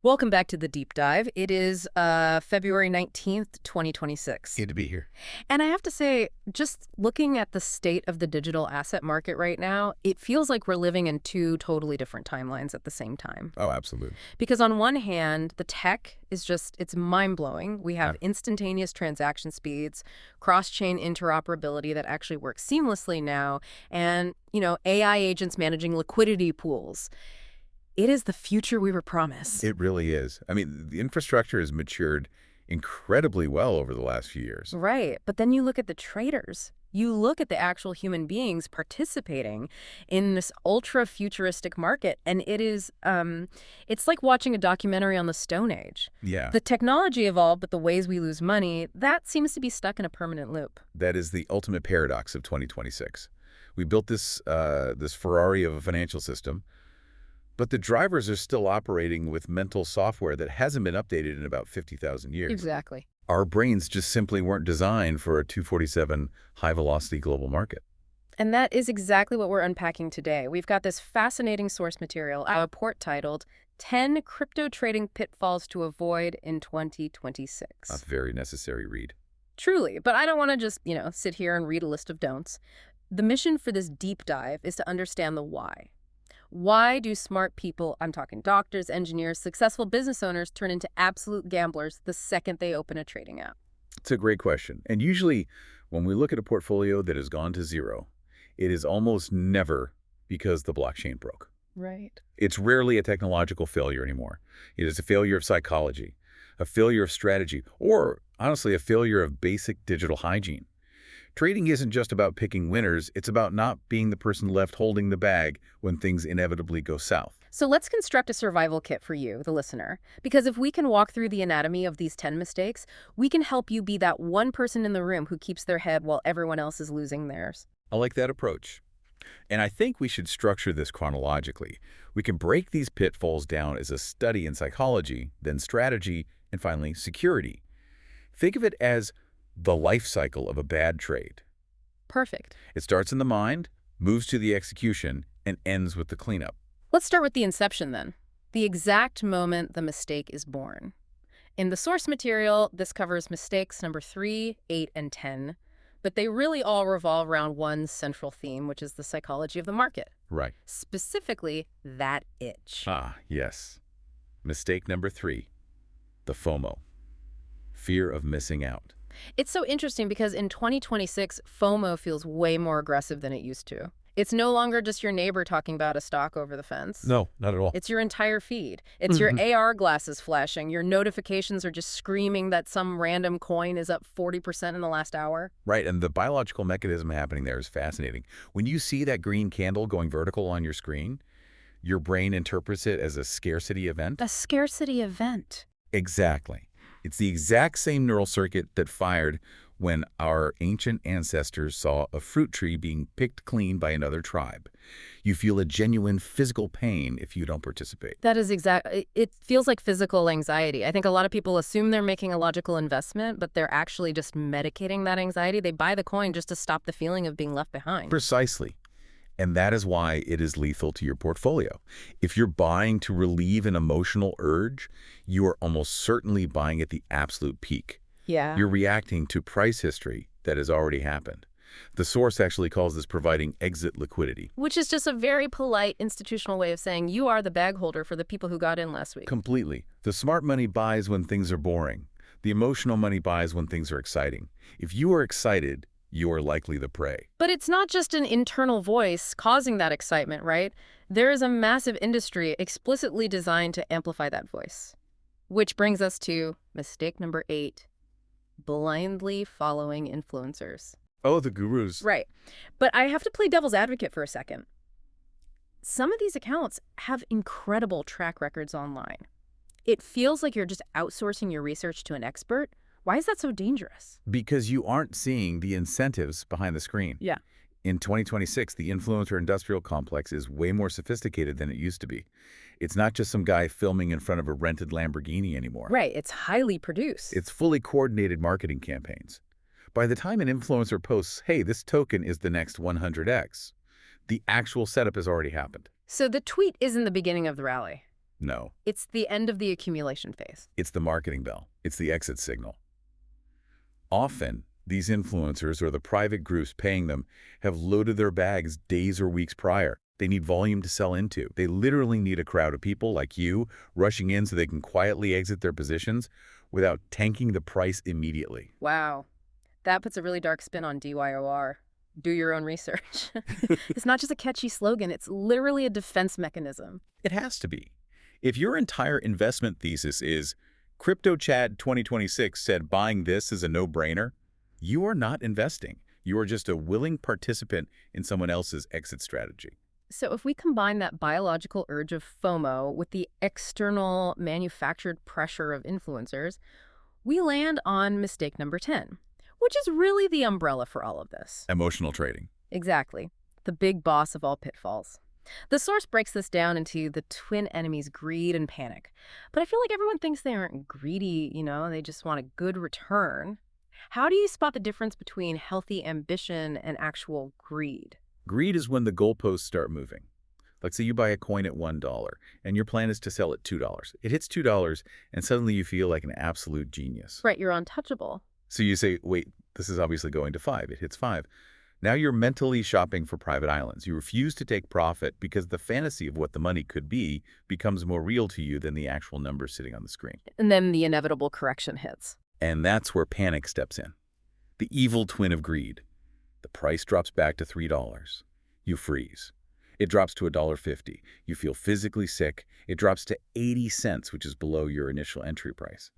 Welcome back to the deep dive. It is February 19th, 2026. Good to be here. And I have to say, just looking at the state of the digital asset market right now, it feels like we're living in two totally different timelines at the same time. Oh, absolutely. Because on one hand, the tech is it's mind-blowing. We have Yeah. instantaneous transaction speeds, cross-chain interoperability that actually works seamlessly now, and, AI agents managing liquidity pools. It is the future we were promised. It really is. I mean, the infrastructure has matured incredibly well over the last few years. Right. But then you look at the traders. You look at the actual human beings participating in this ultra futuristic market, and it's like watching a documentary on the Stone Age. Yeah, The technology evolved, but the ways we lose money, that seems to be stuck in a permanent loop. that is the ultimate paradox of 2026. We built this Ferrari of a financial system, but the drivers are still operating with mental software that hasn't been updated in about 50,000 years. Exactly. Our brains just simply weren't designed for a 247 high-velocity global market. And that is exactly what we're unpacking today. We've got this fascinating source material, a report titled 10 Crypto Trading Pitfalls to Avoid in 2026. A very necessary read. Truly, but I don't want to just, sit here and read a list of don'ts. The mission for this deep dive is to understand the why. Why do smart people, I'm talking doctors, engineers, successful business owners, turn into absolute gamblers the second they open a trading app? It's a great question. And usually, when we look at a portfolio that has gone to zero, it is almost never because the blockchain broke. Right. It's rarely a technological failure anymore. It is a failure of psychology, a failure of strategy, or honestly, a failure of basic digital hygiene. Trading isn't just about picking winners, it's about not being the person left holding the bag when things inevitably go south. So let's construct a survival kit for you, the listener. Because if we can walk through the anatomy of these 10 mistakes, we can help you be that one person in the room who keeps their head while everyone else is losing theirs. I like that approach. And I think we should structure this chronologically. We can break these pitfalls down as a study in psychology, then strategy, and finally security. Think of it as the life cycle of a bad trade. Perfect. It starts in the mind, moves to the execution, and ends with the cleanup. Let's start with the inception then. The exact moment the mistake is born. In the source material, this covers mistakes number 3, 8, and 10, but they really all revolve around one central theme, which is the psychology of the market. Right. Specifically, that itch. Ah, yes. Mistake number 3, the FOMO, fear of missing out. It's so interesting because in 2026, FOMO feels way more aggressive than it used to. It's no longer just your neighbor talking about a stock over the fence. No, not at all. It's your entire feed. It's your AR glasses flashing. Your notifications are just screaming that some random coin is up 40% in the last hour. Right, and the biological mechanism happening there is fascinating. When you see that green candle going vertical on your screen, your brain interprets it as a scarcity event. A scarcity event. Exactly. It's the exact same neural circuit that fired when our ancient ancestors saw a fruit tree being picked clean by another tribe. You feel a genuine physical pain if you don't participate. That is it feels like physical anxiety. I think a lot of people assume they're making a logical investment, but they're actually just medicating that anxiety. They buy the coin just to stop the feeling of being left behind. Precisely. And that is why it is lethal to your portfolio. If you're buying to relieve an emotional urge, you are almost certainly buying at the absolute peak. Yeah. You're reacting to price history that has already happened. The source actually calls this providing exit liquidity. Which is just a very polite institutional way of saying you are the bag holder for the people who got in last week. Completely. The smart money buys when things are boring. The emotional money buys when things are exciting. If you are excited, you are likely the prey. But it's not just an internal voice causing that excitement, right? There is a massive industry explicitly designed to amplify that voice. Which brings us to mistake number 8, blindly following influencers. Oh, the gurus. Right. But I have to play devil's advocate for a second. Some of these accounts have incredible track records online. It feels like you're just outsourcing your research to an expert. Why is that so dangerous? Because you aren't seeing the incentives behind the screen. Yeah. In 2026, the influencer industrial complex is way more sophisticated than it used to be. It's not just some guy filming in front of a rented Lamborghini anymore. Right. It's highly produced. It's fully coordinated marketing campaigns. By the time an influencer posts, hey, this token is the next 100x, the actual setup has already happened. So the tweet isn't the beginning of the rally. No. It's the end of the accumulation phase. It's the marketing bell. It's the exit signal. Often, these influencers or the private groups paying them have loaded their bags days or weeks prior. They need volume to sell into. They literally need a crowd of people like you rushing in so they can quietly exit their positions without tanking the price immediately. Wow. That puts a really dark spin on DYOR. Do your own research. It's not just a catchy slogan. It's literally a defense mechanism. It has to be. If your entire investment thesis is Crypto Chad 2026 said buying this is a no-brainer, you are not investing. You are just a willing participant in someone else's exit strategy. So if we combine that biological urge of FOMO with the external manufactured pressure of influencers, we land on mistake number 10, which is really the umbrella for all of this. Emotional trading. Exactly. The big boss of all pitfalls. The source breaks this down into the twin enemies, greed and panic. But I feel like everyone thinks they aren't greedy, they just want a good return. How do you spot the difference between healthy ambition and actual greed? Greed is when the goalposts start moving. Like say you buy a coin at $1 and your plan is to sell at $2. It hits $2 and suddenly you feel like an absolute genius. Right, you're untouchable. So you say, wait, this is obviously going to 5. It hits 5. Now you're mentally shopping for private islands. You refuse to take profit because the fantasy of what the money could be becomes more real to you than the actual numbers sitting on the screen. And then the inevitable correction hits. And that's where panic steps in. The evil twin of greed. The price drops back to $3. You freeze. It drops to $1.50. You feel physically sick. It drops to 80 cents, which is below your initial entry price.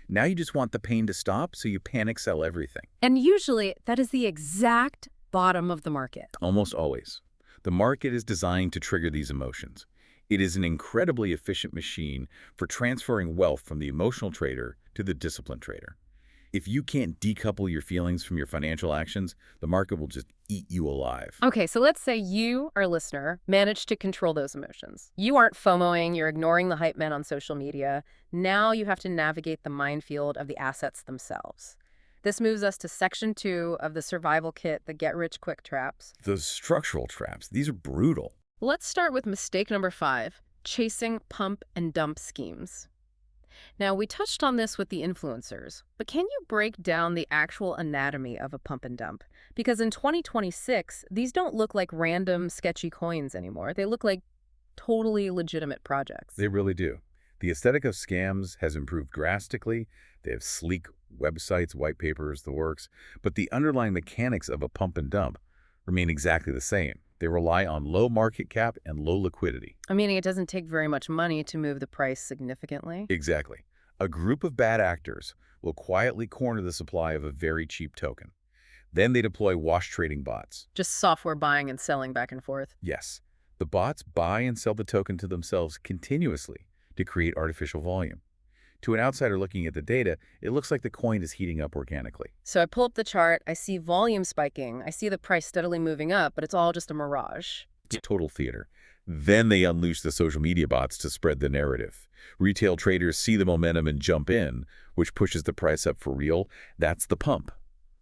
Now you just want the pain to stop, so you panic sell everything. And usually that is the exact bottom of the market. Almost always. The market is designed to trigger these emotions. It is an incredibly efficient machine for transferring wealth from the emotional trader to the disciplined trader. If you can't decouple your feelings from your financial actions, the market will just eat you alive. Okay, so let's say you, our listener, managed to control those emotions. You aren't FOMOing, you're ignoring the hype men on social media. Now you have to navigate the minefield of the assets themselves. This moves us to section 2 of the survival kit, the get-rich-quick traps. The structural traps, these are brutal. Let's start with mistake number 5, chasing pump and dump schemes. Now, we touched on this with the influencers, but can you break down the actual anatomy of a pump and dump? Because in 2026, these don't look like random sketchy coins anymore. They look like totally legitimate projects. They really do. The aesthetic of scams has improved drastically. They have sleek websites, white papers, the works. But the underlying mechanics of a pump and dump remain exactly the same. They rely on low market cap and low liquidity. Meaning it doesn't take very much money to move the price significantly? Exactly. A group of bad actors will quietly corner the supply of a very cheap token. Then they deploy wash trading bots. Just software buying and selling back and forth? Yes. The bots buy and sell the token to themselves continuously to create artificial volume. To an outsider looking at the data, it looks like the coin is heating up organically. So I pull up the chart, I see volume spiking, I see the price steadily moving up, but it's all just a mirage. Total theater. Then they unleash the social media bots to spread the narrative. Retail traders see the momentum and jump in, which pushes the price up for real. That's the pump.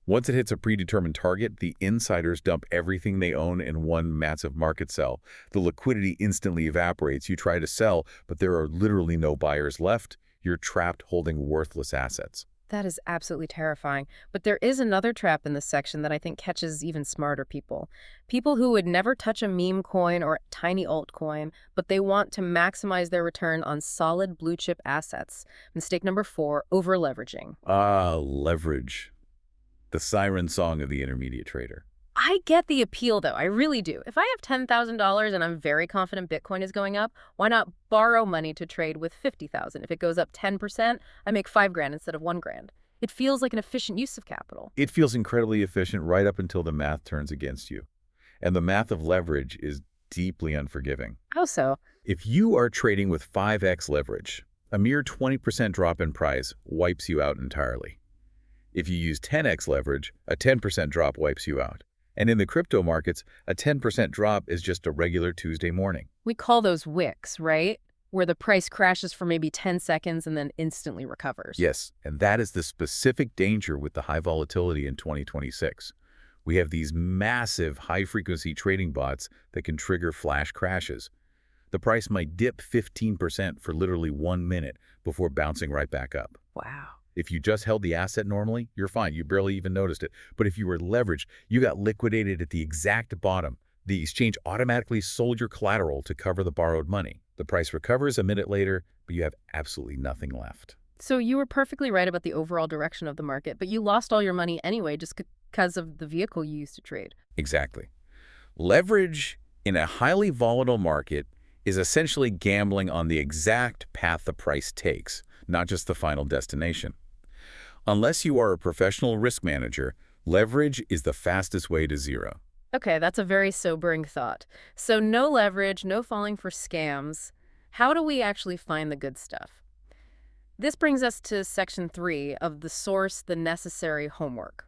Once it hits a predetermined target, the insiders dump everything they own in one massive market sell. The liquidity instantly evaporates. You try to sell, but there are literally no buyers left. You're trapped holding worthless assets. That is absolutely terrifying. But there is another trap in this section that I think catches even smarter people. People who would never touch a meme coin or tiny altcoin, but they want to maximize their return on solid blue chip assets. Mistake number 4, over-leveraging. Leverage. The siren song of the intermediate trader. I get the appeal, though. I really do. If I have $10,000 and I'm very confident Bitcoin is going up, why not borrow money to trade with $50,000? If it goes up 10%, I make $5,000 instead of $1,000. It feels like an efficient use of capital. It feels incredibly efficient right up until the math turns against you. And the math of leverage is deeply unforgiving. How so? If you are trading with 5x leverage, a mere 20% drop in price wipes you out entirely. If you use 10x leverage, a 10% drop wipes you out. And in the crypto markets, a 10% drop is just a regular Tuesday morning. We call those wicks, right? Where the price crashes for maybe 10 seconds and then instantly recovers. Yes, and that is the specific danger with the high volatility in 2026. We have these massive high-frequency trading bots that can trigger flash crashes. The price might dip 15% for literally 1 minute before bouncing right back up. Wow. If you just held the asset normally, you're fine. You barely even noticed it. But if you were leveraged, you got liquidated at the exact bottom. The exchange automatically sold your collateral to cover the borrowed money. The price recovers a minute later, but you have absolutely nothing left. So you were perfectly right about the overall direction of the market, but you lost all your money anyway just because of the vehicle you used to trade. Exactly. Leverage in a highly volatile market is essentially gambling on the exact path the price takes, not just the final destination. Unless you are a professional risk manager, leverage is the fastest way to zero. Okay, that's a very sobering thought. So no leverage, no falling for scams. How do we actually find the good stuff? This brings us to section 3 of the source, the necessary homework.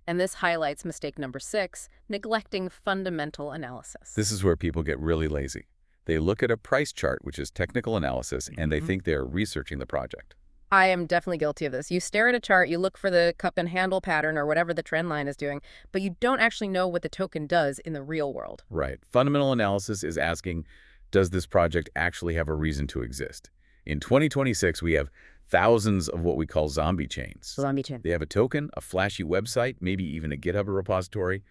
And this highlights mistake number 6, neglecting fundamental analysis. This is where people get really lazy. They look at a price chart, which is technical analysis, and they think they're researching the project. I am definitely guilty of this. You stare at a chart, you look for the cup and handle pattern or whatever the trend line is doing, but you don't actually know what the token does in the real world. Right. Fundamental analysis is asking, does this project actually have a reason to exist? In 2026, we have thousands of what we call zombie chains. Zombie chain. They have a token, a flashy website, maybe even a GitHub repository,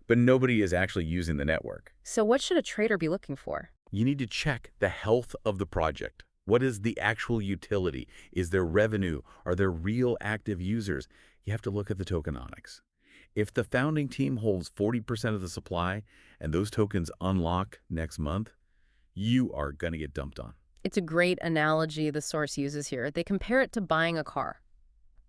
but nobody is actually using the network. So what should a trader be looking for? You need to check the health of the project. What is the actual utility? Is there revenue? Are there real active users? You have to look at the tokenomics. If the founding team holds 40% of the supply and those tokens unlock next month, you are going to get dumped on. It's a great analogy the source uses here. They compare it to buying a car.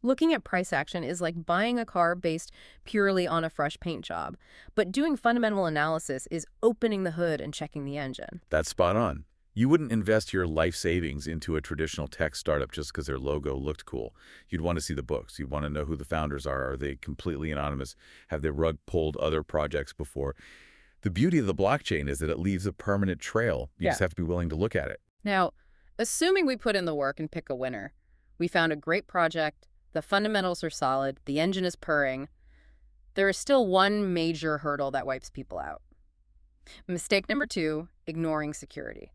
Looking at price action is like buying a car based purely on a fresh paint job. But doing fundamental analysis is opening the hood and checking the engine. That's spot on. You wouldn't invest your life savings into a traditional tech startup just because their logo looked cool. You'd want to see the books. You'd want to know who the founders are. Are they completely anonymous? Have they rug pulled other projects before? The beauty of the blockchain is that it leaves a permanent trail. You just have to be willing to look at it. Now, assuming we put in the work and pick a winner, we found a great project, the fundamentals are solid, the engine is purring, there is still one major hurdle that wipes people out. Mistake number 2, ignoring security.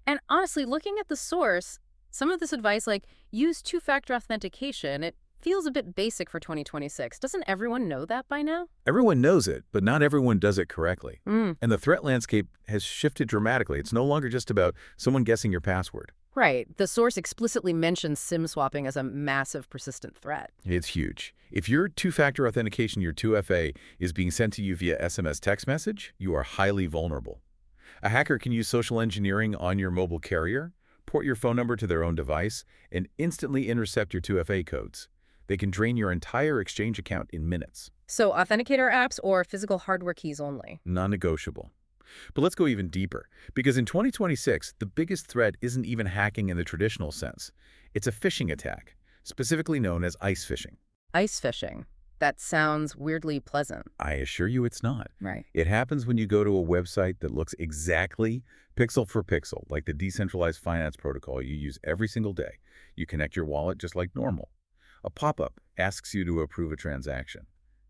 And honestly, looking at the source, some of this advice like use two-factor authentication, it feels a bit basic for 2026. Doesn't everyone know that by now? Everyone knows it, but not everyone does it correctly. Mm. And the threat landscape has shifted dramatically. It's no longer just about someone guessing your password. Right. The source explicitly mentions SIM swapping as a massive persistent threat. It's huge. If your two-factor authentication, your 2FA, is being sent to you via SMS text message, you are highly vulnerable. A hacker can use social engineering on your mobile carrier, port your phone number to their own device, and instantly intercept your 2FA codes. They can drain your entire exchange account in minutes. So authenticator apps or physical hardware keys only? Non-negotiable. But let's go even deeper, because in 2026, the biggest threat isn't even hacking in the traditional sense. It's a phishing attack, specifically known as ice phishing. Ice phishing. That sounds weirdly pleasant. I assure you it's not. Right. It happens when you go to a website that looks exactly pixel for pixel, like the decentralized finance protocol you use every single day. You connect your wallet just like normal. A pop-up asks you to approve a transaction.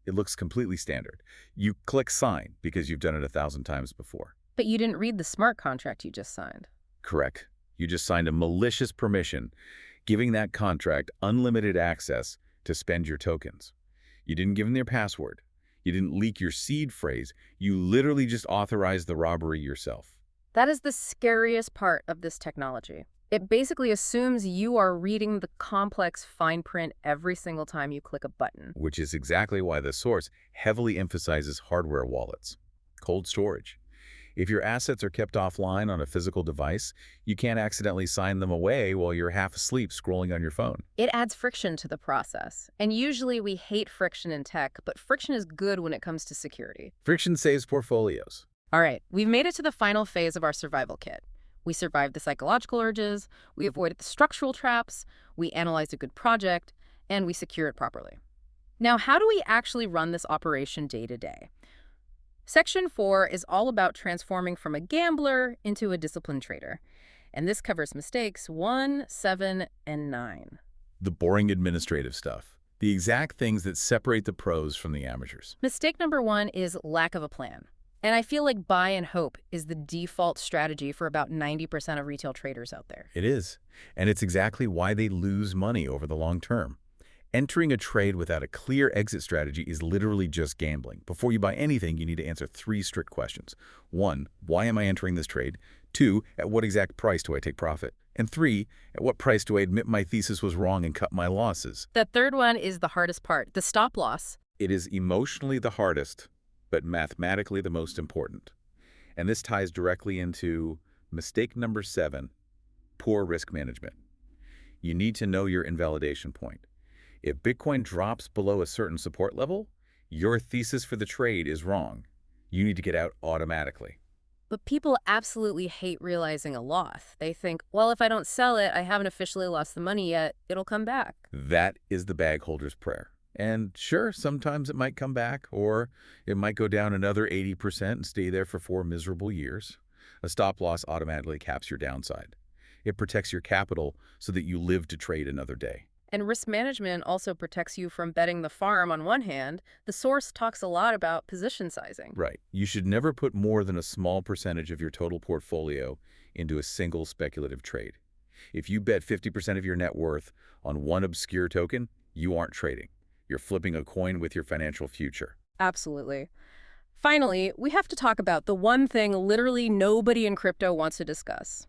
It looks completely standard. You click sign because you've done it 1,000 times before. But you didn't read the smart contract you just signed. Correct. You just signed a malicious permission, giving that contract unlimited access to spend your tokens. You didn't give them their password. You didn't leak your seed phrase. You literally just authorized the robbery yourself. That is the scariest part of this technology. It basically assumes you are reading the complex fine print every single time you click a button. Which is exactly why the source heavily emphasizes hardware wallets, cold storage. If your assets are kept offline on a physical device, you can't accidentally sign them away while you're half asleep scrolling on your phone. It adds friction to the process. And usually we hate friction in tech, but friction is good when it comes to security. Friction saves portfolios. All right, we've made it to the final phase of our survival kit. We survived the psychological urges, we avoided the structural traps, we analyzed a good project, and we secure it properly. Now, how do we actually run this operation day to day? Section 4 is all about transforming from a gambler into a disciplined trader. And this covers mistakes 1, 7, and 9. The boring administrative stuff. The exact things that separate the pros from the amateurs. Mistake number 1 is lack of a plan. And I feel like buy and hope is the default strategy for about 90% of retail traders out there. It is. And it's exactly why they lose money over the long term. Entering a trade without a clear exit strategy is literally just gambling. Before you buy anything, you need to answer 3 strict questions. 1, why am I entering this trade? 2, at what exact price do I take profit? And 3, at what price do I admit my thesis was wrong and cut my losses? The third one is the hardest part, the stop loss. It is emotionally the hardest, but mathematically the most important. And this ties directly into mistake number 7, poor risk management. You need to know your invalidation point. If Bitcoin drops below a certain support level, your thesis for the trade is wrong. You need to get out automatically. But people absolutely hate realizing a loss. They think, well, if I don't sell it, I haven't officially lost the money yet. It'll come back. That is the bag holder's prayer. And sure, sometimes it might come back, or it might go down another 80% and stay there for 4 miserable years. A stop loss automatically caps your downside. It protects your capital so that you live to trade another day. And risk management also protects you from betting the farm on one hand. The source talks a lot about position sizing. Right. You should never put more than a small percentage of your total portfolio into a single speculative trade. If you bet 50% of your net worth on one obscure token, you aren't trading. You're flipping a coin with your financial future. Absolutely. Finally, we have to talk about the one thing literally nobody in crypto wants to discuss.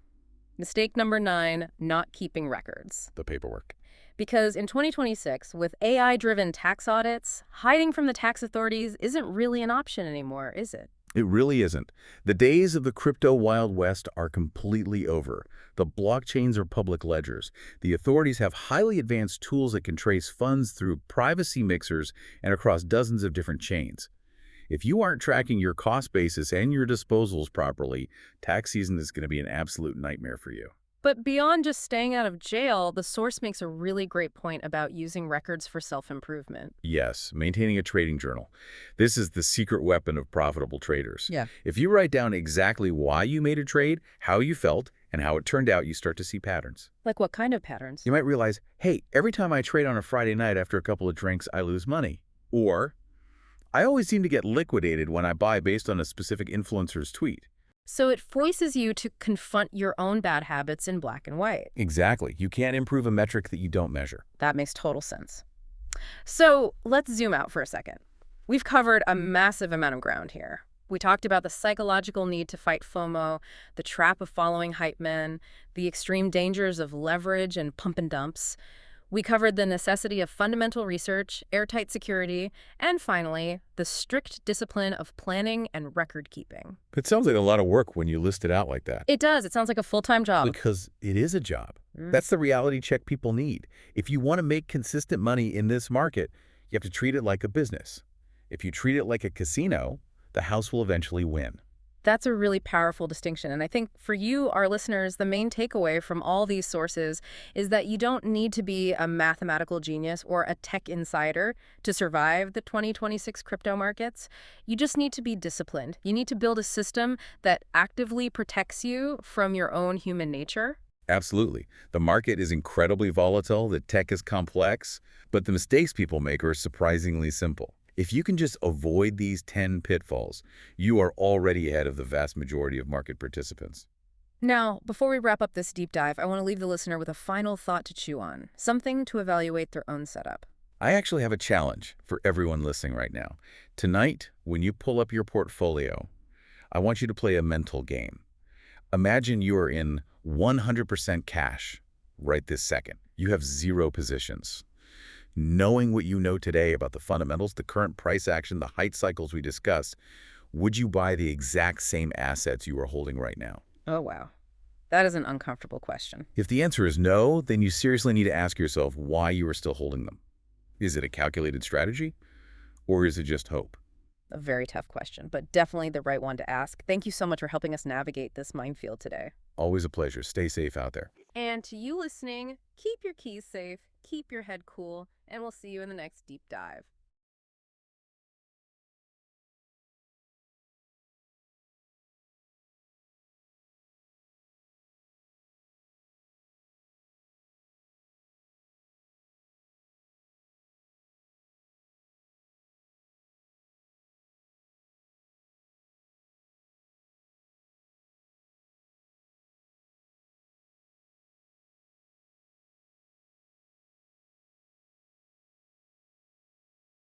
Mistake number 9, not keeping records. The paperwork. Because in 2026, with AI-driven tax audits, hiding from the tax authorities isn't really an option anymore, is it? It really isn't. The days of the crypto Wild West are completely over. The blockchains are public ledgers. The authorities have highly advanced tools that can trace funds through privacy mixers and across dozens of different chains. If you aren't tracking your cost basis and your disposals properly, tax season is going to be an absolute nightmare for you. But beyond just staying out of jail, the source makes a really great point about using records for self-improvement. Yes, maintaining a trading journal. This is the secret weapon of profitable traders. Yeah. If you write down exactly why you made a trade, how you felt, and how it turned out, you start to see patterns. Like what kind of patterns? You might realize, hey, every time I trade on a Friday night after a couple of drinks, I lose money. Or, I always seem to get liquidated when I buy based on a specific influencer's tweet. So it forces you to confront your own bad habits in black and white. Exactly. You can't improve a metric that you don't measure. That makes total sense. So let's zoom out for a second. We've covered a massive amount of ground here. We talked about the psychological need to fight FOMO, the trap of following hype men, the extreme dangers of leverage and pump and dumps. We covered the necessity of fundamental research, airtight security, and finally, the strict discipline of planning and record keeping. It sounds like a lot of work when you list it out like that. It does. It sounds like a full-time job. Because it is a job. That's the reality check people need. If you want to make consistent money in this market, you have to treat it like a business. If you treat it like a casino, the house will eventually win. That's a really powerful distinction. And I think for you, our listeners, the main takeaway from all these sources is that you don't need to be a mathematical genius or a tech insider to survive the 2026 crypto markets. You just need to be disciplined. You need to build a system that actively protects you from your own human nature. Absolutely. The market is incredibly volatile, the tech is complex, but the mistakes people make are surprisingly simple. If you can just avoid these 10 pitfalls, you are already ahead of the vast majority of market participants. Now, before we wrap up this deep dive, I want to leave the listener with a final thought to chew on, something to evaluate their own setup. I actually have a challenge for everyone listening right now. Tonight, when you pull up your portfolio, I want you to play a mental game. Imagine you are in 100% cash right this second. You have 0 positions. Knowing what you know today about the fundamentals, the current price action, the height cycles we discussed, would you buy the exact same assets you are holding right now? Oh, wow. That is an uncomfortable question. If the answer is no, then you seriously need to ask yourself why you are still holding them. Is it a calculated strategy, or is it just hope? A very tough question, but definitely the right one to ask. Thank you so much for helping us navigate this minefield today. Always a pleasure. Stay safe out there. And to you listening, keep your keys safe, keep your head cool, and we'll see you in the next deep dive.